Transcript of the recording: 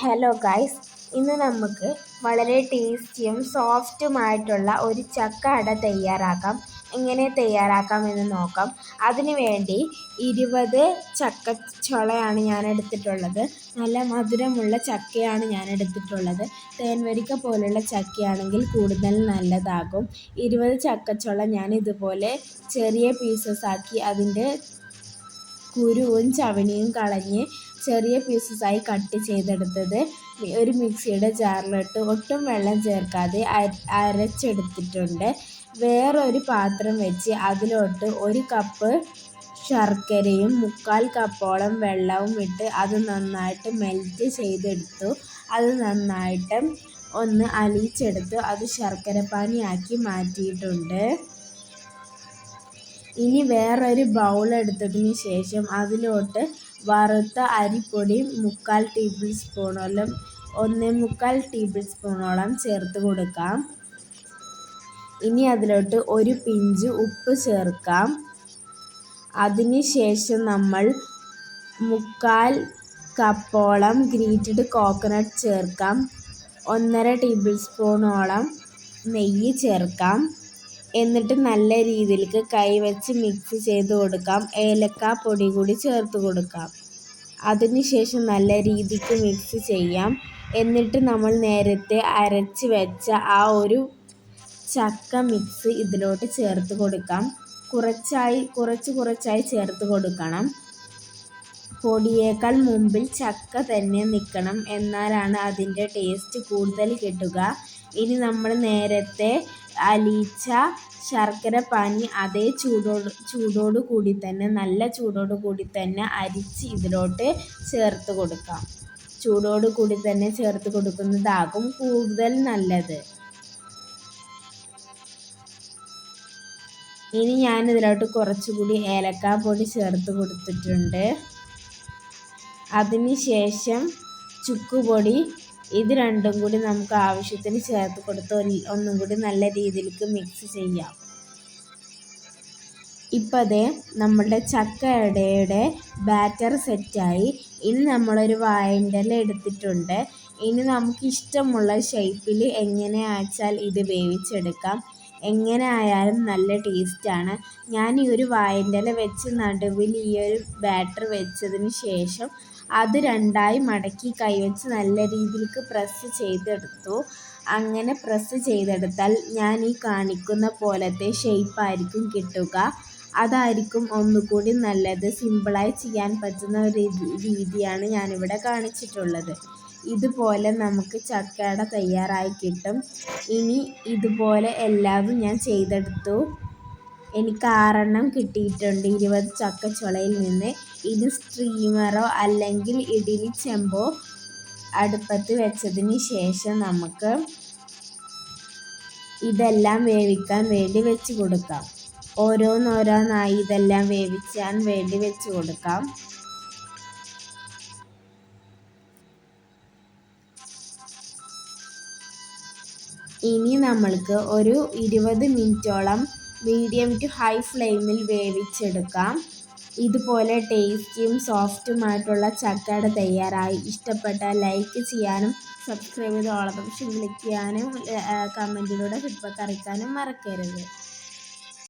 Hello guys, ഇന്ന് നമുക്ക് വളരെ ടേസ്റ്റിയും സോഫ്റ്റുമായിട്ടുള്ള ഒരു ചക്ക അട തയ്യാറാക്കാം. എങ്ങനെ തയ്യാറാക്കാമെന്ന് നോക്കാം. അതിനുവേണ്ടി 20 ചക്കച്ചുളയാണ് ഞാൻ എടുത്തിട്ടുള്ളത്. നല്ല മധുരമുള്ള ചക്കയാണ് ഞാൻ എടുത്തിട്ടുള്ളത്. തേൻവരിക്ക പോലുള്ള ചക്കയാണെങ്കിൽ കൂടുതൽ നല്ലതാകും. 20 ചക്കച്ചുള ഞാൻ ഇതുപോലെ ചെറിയ പീസസ് ആക്കി അതിൻ്റെ കുരുവും ചവണിയും കളഞ്ഞ് ചെറിയ പീസസായി കട്ട് ചെയ്തെടുത്തത് ഒരു മിക്സിയുടെ ജാറിലിട്ട് ഒട്ടും വെള്ളം ചേർക്കാതെ അരച്ചെടുത്തിട്ടുണ്ട്. വേറൊരു പാത്രം വെച്ച് അതിലോട്ട് 1 കപ്പ് ശർക്കരയും 1/4 കപ്പോളം വെള്ളവും ഇട്ട് അത് നന്നായിട്ട് മെൽറ്റ് ചെയ്തെടുത്തു. അത് നന്നായിട്ട് ഒന്ന് അലിയിച്ചെടുത്ത് അത് ശർക്കരപ്പാനിയാക്കി മാറ്റിയിട്ടുണ്ട്. ഇനി വേറൊരു ബൗൾ എടുത്തതിന് ശേഷം അതിലോട്ട് വറുത്ത അരിപ്പൊടി 1/4 ടേബിൾ സ്പൂണോളം 1/4 ടേബിൾ സ്പൂണോളം ചേർത്ത് കൊടുക്കാം. ഇനി അതിലോട്ട് ഒരു പിഞ്ച് ഉപ്പ് ചേർക്കാം. അതിന് ശേഷം നമ്മൾ 1/4 കപ്പോളം ഗ്രേറ്റഡ് കോക്കനട്ട് ചേർക്കാം. 1/2 ടേബിൾ സ്പൂണോളം നെയ്യ് ചേർക്കാം. എന്നിട്ട് നല്ല രീതിയിലേക്ക് കൈവച്ച് മിക്സ് ചെയ്ത് കൊടുക്കാം. ഏലക്കാപ്പൊടി കൂടി ചേർത്ത് കൊടുക്കാം. അതിനുശേഷം നല്ല രീതിക്ക് മിക്സ് ചെയ്യാം. എന്നിട്ട് നമ്മൾ നേരത്തെ അരച്ച് വെച്ച ആ ഒരു ചക്ക മിക്സ് ഇതിലോട്ട് ചേർത്ത് കൊടുക്കാം. കുറച്ചായി ചേർത്ത് കൊടുക്കണം. പൊടിയേക്കാൾ മുമ്പിൽ ചക്ക തന്നെ നിൽക്കണം, എന്നാലാണ് അതിൻ്റെ ടേസ്റ്റ് കൂടുതൽ കിട്ടുക. ഇനി നമ്മൾ നേരത്തെ അലിയിച്ച ശർക്കരപ്പാനി അതേ ചൂടോടു കൂടി തന്നെ നല്ല ചൂടോടു കൂടി തന്നെ അരിച്ച് ഇതിലോട്ട് ചേർത്ത് കൊടുക്കാം. ചൂടോടു കൂടി തന്നെ ചേർത്ത് കൊടുക്കുന്നതാകും കൂടുതൽ നല്ലത്. ഇനി ഞാനിതിലോട്ട് കുറച്ചുകൂടി ഏലക്കാപ്പൊടി ചേർത്ത് കൊടുത്തിട്ടുണ്ട്. അതിനുശേഷം ചുക്കുപൊടി, ഇത് രണ്ടും കൂടി നമുക്ക് ആവശ്യത്തിന് ചേർത്ത് കൊടുത്ത് ഒന്നും കൂടി നല്ല രീതിയിലേക്ക് മിക്സ് ചെയ്യാം. ഇപ്പോൾ ദേ നമ്മുടെ ചക്ക അടയുടെ ബാറ്റർ സെറ്റായി. ഇനി നമ്മളൊരു വാഴൻ്റെ ഇല എടുത്തിട്ടുണ്ട്. ഇനി നമുക്ക് ഇഷ്ടമുള്ള ഷേപ്പിൽ എങ്ങനെ ആച്ചാൽ ഇത് വേവിച്ചെടുക്കാം. എങ്ങനെ ആയാലും നല്ല ടേസ്റ്റാണ്. ഞാൻ ഈ ഒരു വാഴൻ്റെ ഇല വെച്ച് നടുവിൽ ഈ ഒരു ബാറ്റർ വെച്ചതിന് ശേഷം അത് രണ്ടായി മടക്കി കൈവച്ച് നല്ല രീതിയിലേക്ക് പ്രസ് ചെയ്തെടുത്തു. അങ്ങനെ പ്രസ് ചെയ്തെടുത്താൽ ഞാൻ ഈ കാണിക്കുന്ന പോലത്തെ ഷേപ്പായിരിക്കും കിട്ടുക. അതായിരിക്കും ഒന്നുകൂടി നല്ലത്. സിമ്പിളായി ചെയ്യാൻ പറ്റുന്ന ഒരു രീതിയാണ് ഞാനിവിടെ കാണിച്ചിട്ടുള്ളത്. ഇതുപോലെ നമുക്ക് ചക്കയട തയ്യാറായി കിട്ടും. ഇനി ഇതുപോലെ എല്ലാതും ഞാൻ ചെയ്തെടുത്തു. എനിക്ക് 6 കിട്ടിയിട്ടുണ്ട് 20 ചക്കച്ചുളയിൽ നിന്ന്. ഇത് സ്റ്റീമറോ അല്ലെങ്കിൽ ഇഡ്ഡലി ചെമ്പോ അടുപ്പത്ത് വെച്ചതിന് ശേഷം നമുക്ക് ഇതെല്ലാം വേവിക്കാൻ വേണ്ടി വെച്ച് കൊടുക്കാം. ഓരോന്നോരോന്നായി ഇതെല്ലാം വേവിക്കാൻ വേണ്ടി വെച്ച് കൊടുക്കാം. ഇനി നമ്മൾക്ക് ഒരു 20 മിനിറ്റോളം മീഡിയം ടു ഹൈ ഫ്ലെയിമിൽ വേവിച്ചെടുക്കാം. ഇതുപോലെ ടേസ്റ്റിയും സോഫ്റ്റുമായിട്ടുള്ള ചക്കയട തയ്യാറായി. ഇഷ്ടപ്പെട്ടാൽ ലൈക്ക് ചെയ്യാനും സബ്സ്ക്രൈബ് ചെയ്ത് ഓൾ ഓപ്ഷൻ ക്ലിക്ക് ചെയ്യാനും കമൻറ്റിലൂടെ ഫീഡ്ബാക്ക് അറിയിക്കാനും മറക്കരുത്.